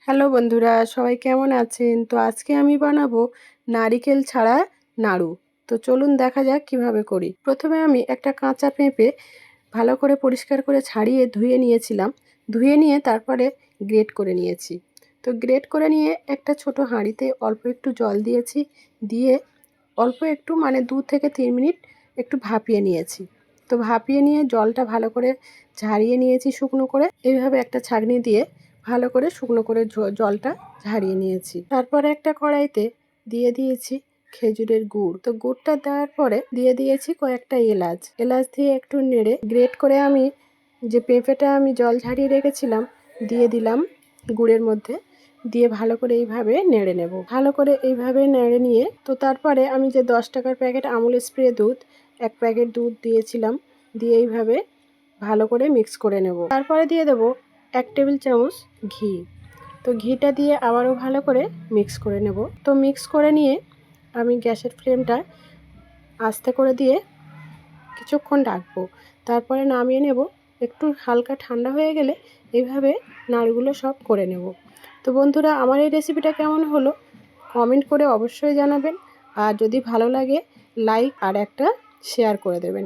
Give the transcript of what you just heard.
Hello বন্ধুরা, সবাই কেমন আছেন? তো আজকে আমি বানাবো নারিকেল ছাড়া নাড়ু। তো চলুন দেখা যাক কিভাবে করি। প্রথমে আমি একটা কাঁচা পেঁপে ভালো করে পরিষ্কার করে ছাড়িয়ে ধুয়ে নিয়েছিলাম। ধুয়ে নিয়ে তারপরে গ্রেট করে নিয়েছি। তো গ্রেট করে নিয়ে একটা ছোট হাঁড়িতে অল্প একটু জল দিয়েছি, দিয়ে অল্প একটু মানে 2 থেকে 3 মিনিট একটু ভাপিয়ে নিয়েছি। তো ভাপিয়ে নিয়ে জলটা ভালো করে ঝারিয়ে নিয়েছি শুকনো করে। এইভাবে একটা ছাঁকনি দিয়ে ভালো করে শুকনো করে জলটা ঝারিয়ে নিয়েছি। তারপরে একটা কড়াইতে দিয়ে দিয়েছি খেজুরের গুড়। তো গুড়টা দেওয়ার পরে দিয়ে দিয়েছি কয়েকটা এলাচ। এলাচ দিয়ে একটু নেড়ে গ্রেট করে আমি যে পেঁপেটা আমি জল ঝারিয়ে রেখেছিলাম দিয়ে দিলাম গুড়ের মধ্যে, দিয়ে ভালো করে এইভাবে নেড়ে নেব। ভালো করে এইভাবে নেড়ে নিয়ে তো তারপরে আমি যে 10 টাকার প্যাকেট আমুল স্প্রে দুধ, 1 প্যাকেট দুধ দিয়েছিলাম, দিয়ে এইভাবে ভালো করে মিক্স করে নেব। তারপরে দিয়ে দেব 1 টেবিল চামচ ঘি। তো ঘিটা দিয়ে আবারও ভালো করে মিক্স করে নেব। তো মিক্স করে নিয়ে আমি গ্যাসের ফ্লেমটা আস্তে করে দিয়ে কিছুক্ষণ রাখবো। তারপরে নামিয়ে নেব। একটু হালকা ঠান্ডা হয়ে গেলে এইভাবে নাড়ুগুলো সব করে নেব। তো বন্ধুরা, আমার এই রেসিপিটা কেমন হলো কমেন্ট করে অবশ্যই জানাবেন, আর যদি ভালো লাগে লাইক আর একটা শেয়ার করে দেবেন।